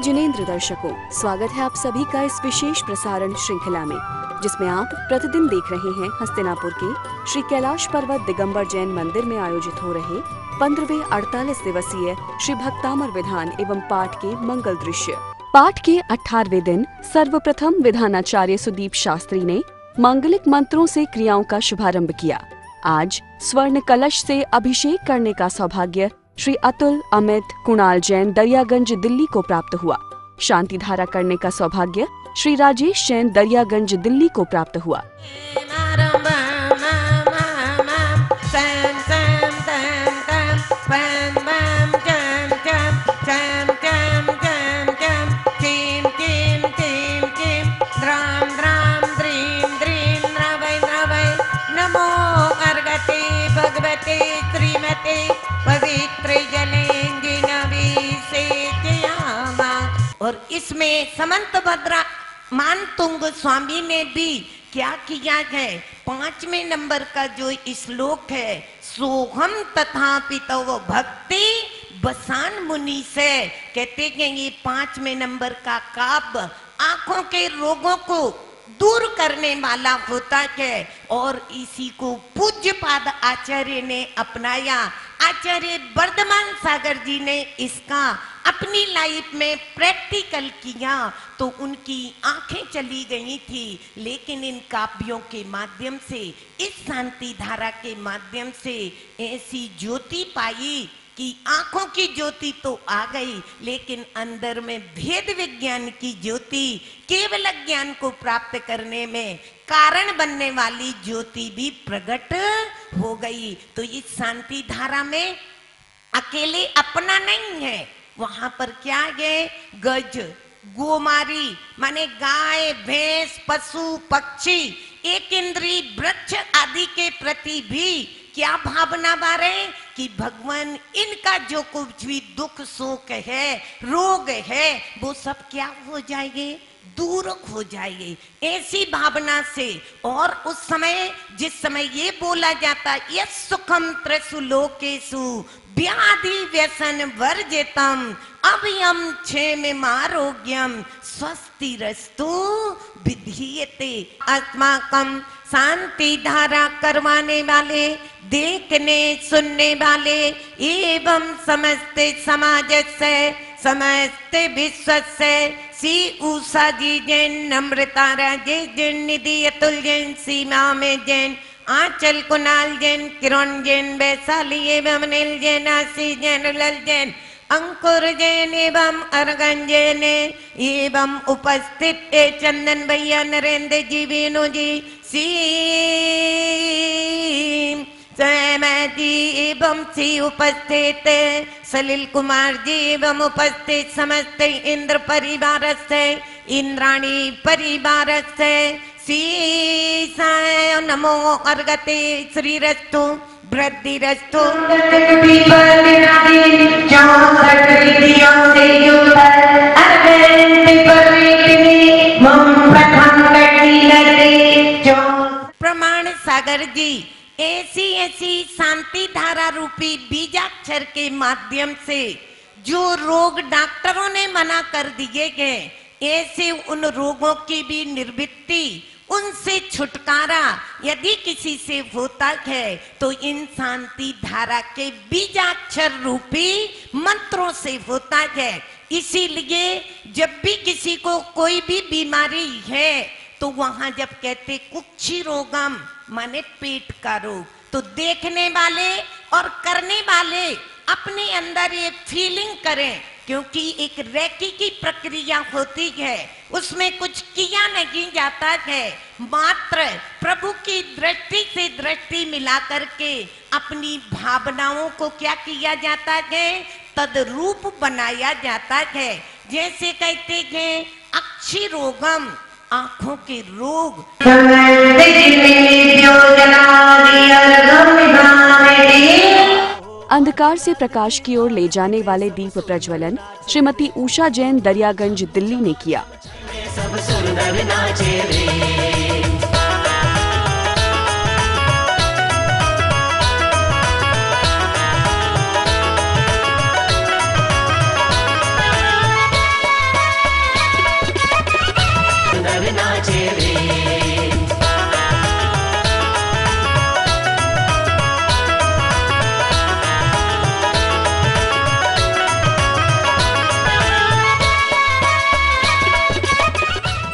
जिनेंद्र दर्शकों, स्वागत है आप सभी का इस विशेष प्रसारण श्रृंखला में, जिसमें आप प्रतिदिन देख रहे हैं हस्तिनापुर के श्री कैलाश पर्वत दिगंबर जैन मंदिर में आयोजित हो रहे 15वें 48 दिवसीय श्री भक्तामर विधान एवं पाठ के मंगल दृश्य। पाठ के 18वें दिन सर्वप्रथम विधानाचार्य सुदीप शास्त्री ने मांगलिक मंत्रों से क्रियाओं का शुभारंभ किया। आज स्वर्ण कलश से अभिषेक करने का सौभाग्य श्री अतुल, अमित, कुणाल जैन दरियागंज दिल्ली को प्राप्त हुआ। शांति धारा करने का सौभाग्य श्री राजेश जैन दरियागंज दिल्ली को प्राप्त हुआ। और इसमें समंत भद्रा मानतुंग स्वामी ने भी क्या किया है, 5वें नंबर का जो श्लोक है, सोहम तथापि तव भक्ति बसान मुनि से, कहते हैं ये 5वें नंबर का काव्य आंखों के रोगों को दूर करने वाला होता है और इसी को पूज्यपाद आचार्य ने अपनाया। आचार्य वर्धमान सागर जी ने इसका अपनी लाइफ में प्रैक्टिकल किया तो उनकी आंखें चली गई थी, लेकिन इन काव्यों के माध्यम से, इस शांति धारा के माध्यम से ऐसी ज्योति पाई कि आंखों की ज्योति तो आ गई, लेकिन अंदर में भेद विज्ञान की ज्योति, केवल ज्ञान को प्राप्त करने में कारण बनने वाली ज्योति भी प्रकट हो गई। तो इस शांति धारा में अकेले अपना नहीं है, वहां पर क्या है, गज, गोमारी माने गाय, भैंस, पशु, पक्षी, एक इंद्री, वृक्ष आदि के प्रति भी क्या भावना बारे कि भगवान इनका जो कुछ भी दुख शोक है, रोग है, वो सब क्या हो जाएंगे, दूर हो जाएंगे, ऐसी भावना से। और उस समय जिस समय ये बोला जाता, यस सुखम त्रसु लोकेषु व्याधि व्यसन वर्जितम अभयम क्षेम आरोग्यम स्वस्तिरस्तु विधीयते। अस्माकं शांति धारा करवाने वाले, देखने सुनने वाले एवं समस्त समाज से, समस्त विश्व से श्री उषा जी जैन, नम्रता राजेश जैन, निधि अतुल जैन, सीमा में जैन, आंचल कुणाल जैन, किरण जैन, वैशाली एवं अनिल जैन, आशीष जैन, लल जैन, अंकुर जैन एवं अरगन जैन एवं उपस्थित चंदन भैया, नरेंद्र जी, वेणु जी, जी एवं सी उपस्थित सलील कुमार जी एवं उपस्थित समस्त इंद्र परिवार से, इंद्राणी परिवार से श्री साय नमो अर्गते श्रीरस्तु वृद्धिरस्तु। प्रमाण सागर जी ऐसी शांति धारा रूपी बीजाक्षर के माध्यम से जो रोग डॉक्टरों ने मना कर दिए गए, ऐसे उन रोगों की भी निर्वृत्ति, उनसे छुटकारा यदि किसी से होता है तो इन शांति धारा के बीजाक्षर रूपी मंत्रों से होता है। इसीलिए जब भी किसी को कोई भी बीमारी है तो वहां जब कहते कुक्षी रोगम माने पेट का रोग, तो देखने वाले और करने वाले अपने अंदर ये फीलिंग करें, क्योंकि एक रेकी की प्रक्रिया होती है, उसमें कुछ किया नहीं जाता है, मात्र प्रभु की दृष्टि से दृष्टि मिला करके अपनी भावनाओं को क्या किया जाता है, तद्रूप बनाया जाता है। जैसे कहते हैं अक्षी रोगम, आंखों के रोग, अंधकार से प्रकाश की ओर ले जाने वाले दीप प्रज्वलन श्रीमती उषा जैन दरियागंज दिल्ली ने किया। सब सुंदर नाचे रे।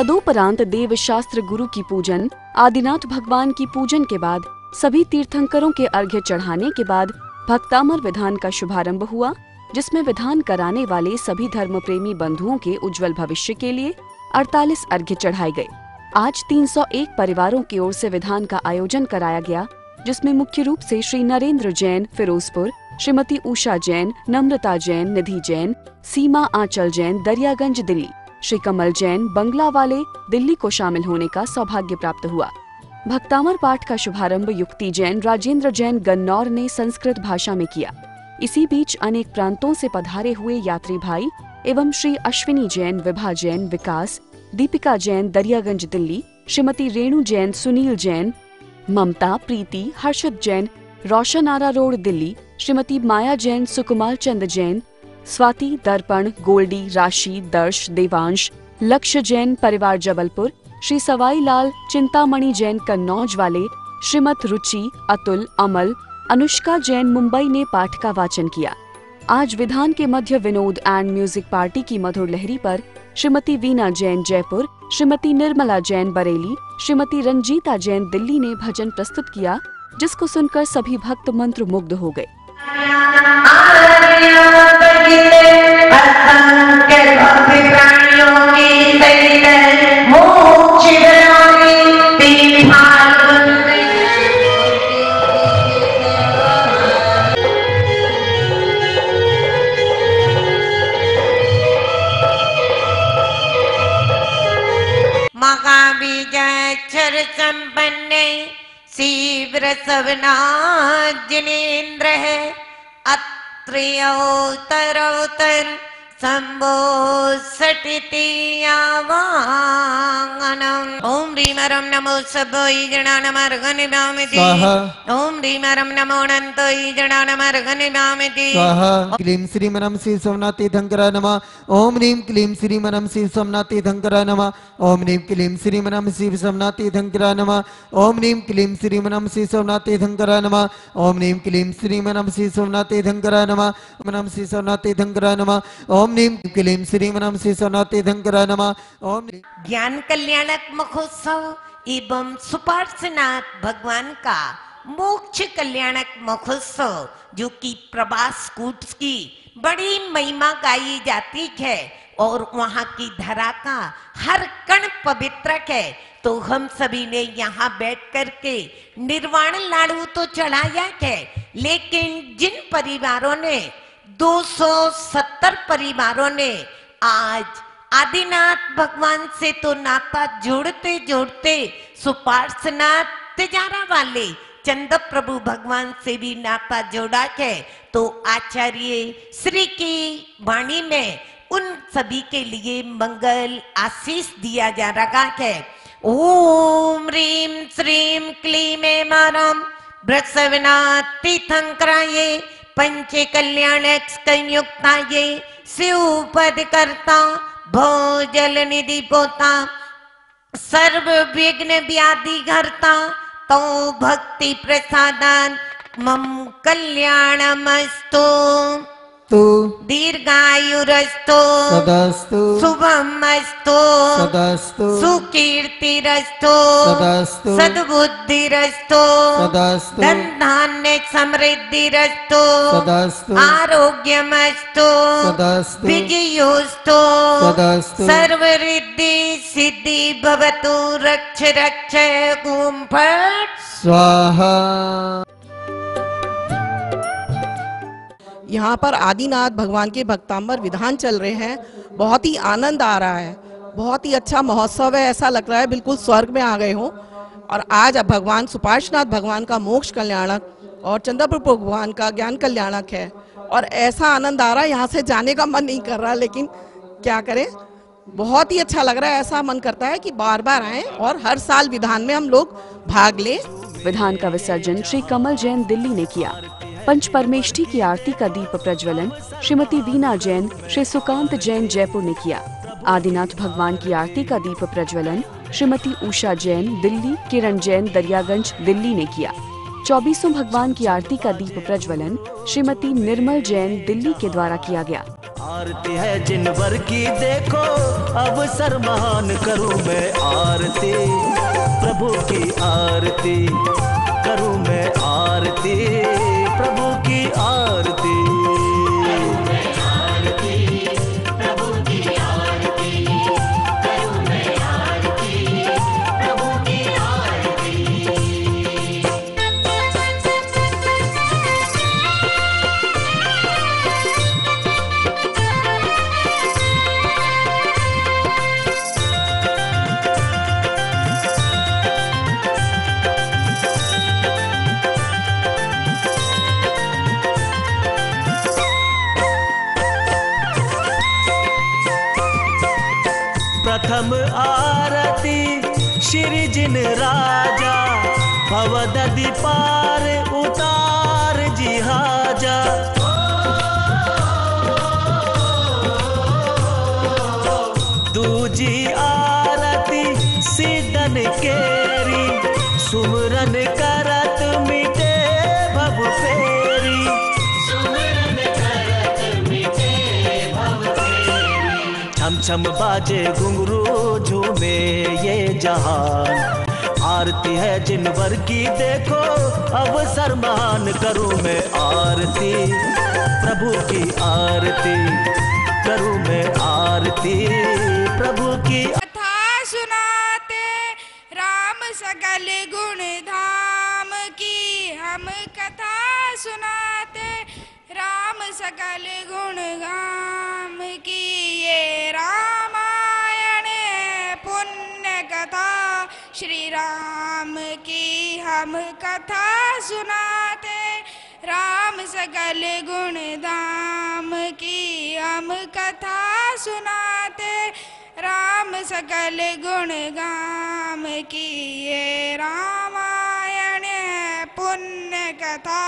तदोपरांत देव शास्त्र गुरु की पूजन, आदिनाथ भगवान की पूजन के बाद सभी तीर्थंकरों के अर्घ्य चढ़ाने के बाद भक्तामर विधान का शुभारंभ हुआ, जिसमें विधान कराने वाले सभी धर्म प्रेमी बंधुओं के उज्जवल भविष्य के लिए 48 अर्घ्य चढ़ाए गए। आज 301 परिवारों की ओर से विधान का आयोजन कराया गया, जिसमें मुख्य रूप से श्री नरेंद्र जैन फिरोजपुर, श्रीमती उषा जैन, नम्रता जैन, निधि जैन, सीमा आंचल जैन, दरियागंज दिल्ली, श्री कमल जैन, बंगला वाले दिल्ली को शामिल होने का सौभाग्य प्राप्त हुआ। भक्तामर पाठ का शुभारंभ युक्ति जैन, राजेंद्र जैन गन्नौर ने संस्कृत भाषा में किया। इसी बीच अनेक प्रांतों से पधारे हुए यात्री भाई एवं श्री अश्विनी जैन, विभा जैन, विकास, दीपिका जैन, दरियागंज दिल्ली, श्रीमती रेणु जैन, सुनील जैन, ममता, प्रीति, हर्षद जैन, रोशन आरा रोड दिल्ली, श्रीमती माया जैन, सुकुमार चंद जैन, स्वाति, दर्पण, गोल्डी, राशि, दर्श, देवांश, लक्ष्य जैन परिवार जबलपुर, श्री सवाई लाल, चिंतामणि जैन कन्नौज वाले, श्रीमत रुचि, अतुल, अमल, अनुष्का जैन मुंबई ने पाठ का वाचन किया। आज विधान के मध्य विनोद एंड म्यूजिक पार्टी की मधुर लहरी पर श्रीमती वीना जैन जयपुर, श्रीमती निर्मला जैन बरेली, श्रीमती रंजीता जैन दिल्ली ने भजन प्रस्तुत किया, जिसको सुनकर सभी भक्त मंत्र मुग्ध हो गए। महाबीजाक्षर संपन्ने शिव्र सवनाथ जिनेन्द्र है, अत्र्योत्तरोत्तर शंभो सटितियावांगनम। ओम ह्रीमरम नमो सभोई जनानमर्गनिभामिति। ओम ह्रीमरम नमो अनंतोई जनानमर्गनिभामिति। क्लीं श्रीमनं श्री सोमनाथ तीर्थंकराय नमः। ओम ह्रीं क्लीं श्रीमनं श्री सोमनाथ तीर्थंकराय नमः। ओम ह्रीं क्लीं श्रीमनं श्री सोमनाथ तीर्थंकराय नमः। ओम ह्रीं क्लीं श्रीमनं श्री सोमनाथ तीर्थंकराय नमः। ओम ह्रीं क्लीं श्रीमनं श्री सोमनाथ तीर्थंकराय नमः। मनम श्री सोमनाथ तीर्थंकराय नमः। ओम नीम क्लीं श्रीमनं श्री सोमनाथ तीर्थंकराय नमः। ओम ज्ञान कल्याणक महोत्सव एवं सुपार्श्वनाथ भगवान का मोक्ष कल्याणक महोत्सव, जो कि प्रभास कूट की बड़ी महिमा गाई जाती है और वहाँ की धरा का हर कण पवित्र है, तो हम सभी ने यहाँ बैठ करके निर्वाण लाडू तो चढ़ाया है, लेकिन जिन परिवारों ने 270 परिवारों ने आज आदिनाथ भगवान से तो नाता जोड़ते जोड़ते सुपार्श्वनाथ तिजारा वाले चंद प्रभु भगवान से भी नाता जोड़ा है, तो आचार्य श्री की वाणी में उन सभी के लिए मंगल आशीष दिया जा रहा है। ओम ह्रीं श्रीं क्लीं ऐं बृहस्पतिनाथ तीर्थंकराये पंच कल्याणक संयुक्ताये शिवपद करता भोजल निधि पोता सर्व विघ्न व्याधि हरता तो भक्ति प्रसादान मम कल्याणमस्तु दीर्घायुरस्तु सदास्तु शुभमस्तु सदास्तु सुकीर्तिरस्तु सदास्तु सद्बुद्धिरस्तु सदास्तु धन धान्य समृद्धिरस्तु सदास्तु आरोग्यमस्तु सदास्तु विजयोस्तु सदास्तु सर्वरिद्धि सिद्धि भवतु रक्ष रक्ष ओम फट स्वाहा। यहाँ पर आदिनाथ भगवान के भक्तांबर विधान चल रहे हैं, बहुत ही आनंद आ रहा है, बहुत ही अच्छा महोत्सव है, ऐसा लग रहा है बिल्कुल स्वर्ग में आ गए हो। और आज अब भगवान सुपार्श्वनाथ भगवान का मोक्ष कल्याणक और चंद्रप्रभु भगवान का ज्ञान कल्याणक है, और ऐसा आनंद आ रहा है, यहाँ से जाने का मन नहीं कर रहा, लेकिन क्या करें, बहुत ही अच्छा लग रहा है। ऐसा मन करता है कि बार बार आएं और हर साल विधान में हम लोग भाग लें। विधान का विसर्जन श्री कमल जैन दिल्ली ने किया। पंच परमेष्ठी की आरती का दीप प्रज्वलन श्रीमती वीना जैन, श्री सुकांत जैन जयपुर ने किया। आदिनाथ भगवान की आरती का दीप प्रज्वलन श्रीमती उषा जैन दिल्ली, किरण जैन दरियागंज दिल्ली ने किया। 24 भगवान की आरती का दीप प्रज्वलन श्रीमती निर्मल जैन दिल्ली के द्वारा किया गया। आरती है जिनवर की देखो अवसर महान करूं मैं आरती, प्रभु की आरती करूं मैं आरती, प्रभु की आरती। प्रथम आरती श्री जिन राजा, भवदधि पार उतार जिहाजा। दूजी आरती सीदन केरी, सुमरन करत मिटे भव फेरी। छम छम बाजे घुंघरू झूमे ये जहान, आरती है जिनवर की देखो अवसर महान करूं मैं आरती, प्रभु की आरती करूं मैं आरती, प्रभु की। कथा सुनाते राम सकल गुण धाम की, हम कथा सुनाते राम सकल गुण धाम की। ये रामायण पुण्य कथा श्री राम की, हम कथा सुनाते राम सकल गुण धाम की। हम कथा सुनाते राम सकल गुण गाम की। ये रामायण पुण्य कथा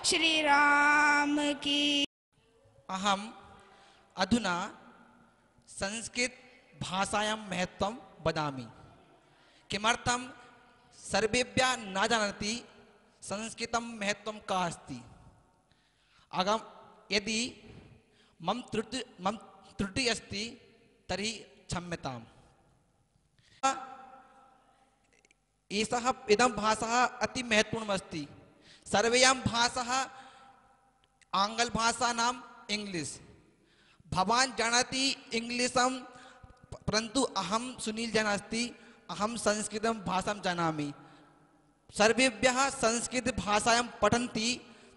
श्री राम की। अहम अधुना संस्कृत भाषायां महत्वं वदामि। किमर्थं सर्वेभ्यः न जानन्ति संस्कृतं महत्वं का अस्ति। अगम यदि मम त्रुटि अस्ति तर्हि क्षम्यताम्। एषः इदं भाषा अति महत्वपूर्णम् अस्ति। सर्वेयां भाषा आङ्ग्लभाषा नाम इंग्लिश। भवान् जानाति इंग्लिशं, परन्तु अहं सुनील जानाति अहं संस्कृतं भाषां जानामि। सर्वेभ्यः संस्कृत भाषायां पठन्ति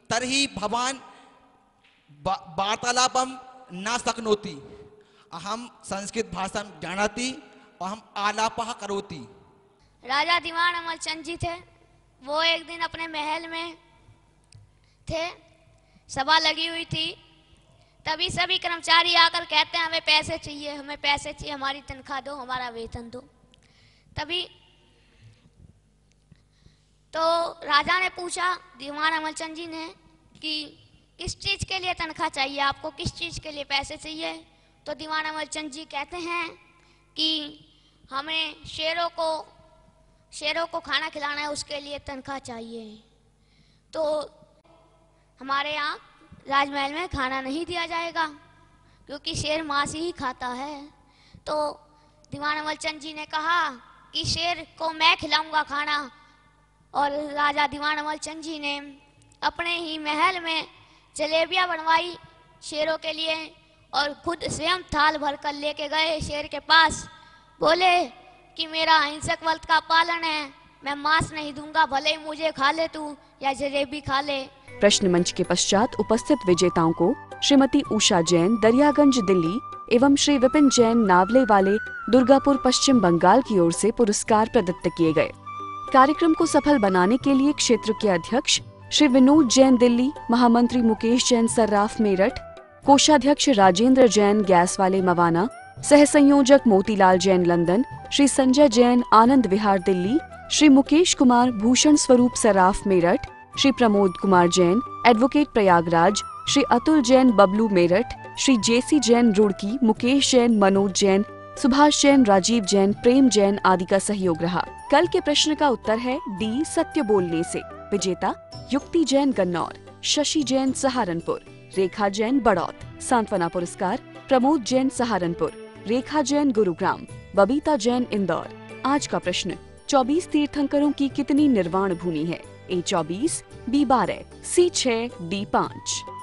तर्हि भवान् वार्तालापं न शक्नोति। अहं संस्कृत भाषां जानाति, अहं आलापः करोति। राजा दीवान अमलचंद जी थे। वो एक दिन अपने महल में थे, सभा लगी हुई थी। तभी सभी कर्मचारी आकर कहते हैं हमें पैसे चाहिए, हमें पैसे चाहिए, हमारी तनख्वाह दो, हमारा वेतन दो। तभी तो राजा ने पूछा दीवान अमलचंद जी ने कि किस चीज़ के लिए तनख्वाह चाहिए आपको, किस चीज़ के लिए पैसे चाहिए। तो दीवान अमलचंद जी कहते हैं कि हमें शेरों को खाना खिलाना है, उसके लिए तनख्वाह चाहिए। तो हमारे यहाँ राजमहल में खाना नहीं दिया जाएगा क्योंकि शेर मांस ही खाता है। तो दीवान अमलचंद जी ने कहा कि शेर को मैं खिलाऊंगा खाना। और राजा दीवान अमलचंद जी ने अपने ही महल में जलेबियाँ बनवाई शेरों के लिए और खुद स्वयं थाल भर कर लेके गए शेर के पास। बोले कि मेरा अहिंसक व्रत का पालन है, मैं मांस नहीं दूंगा, भले ही मुझे खा ले तू या जलेबी खा ले। प्रश्न मंच के पश्चात उपस्थित विजेताओं को श्रीमती उषा जैन दरियागंज दिल्ली एवं श्री विपिन जैन नावले वाले दुर्गापुर पश्चिम बंगाल की ओर से पुरस्कार प्रदत्त किए गए। कार्यक्रम को सफल बनाने के लिए क्षेत्र के अध्यक्ष श्री विनोद जैन दिल्ली, महामंत्री मुकेश जैन सर्राफ मेरठ, कोषाध्यक्ष राजेंद्र जैन गैस वाले मवाना, सह संयोजक मोतीलाल जैन लंदन, श्री संजय जैन आनंद विहार दिल्ली, श्री मुकेश कुमार भूषण स्वरूप सर्राफ मेरठ, श्री प्रमोद कुमार जैन एडवोकेट प्रयागराज, श्री अतुल जैन बबलू मेरठ, श्री जेसी जैन रुड़की, मुकेश जैन मनोज जैन, सुभाष जैन राजीव जैन प्रेम जैन आदि का सहयोग रहा। कल के प्रश्न का उत्तर है डी सत्य बोलने से। विजेता युक्ति जैन गन्नौर, शशि जैन सहारनपुर, रेखा जैन बड़ौत। सांत्वना पुरस्कार प्रमोद जैन सहारनपुर, रेखा जैन गुरुग्राम, बबीता जैन इंदौर। आज का प्रश्न, 24 तीर्थंकरों की कितनी निर्वाण भूमि है? A 24, B 12, C 6, D 5।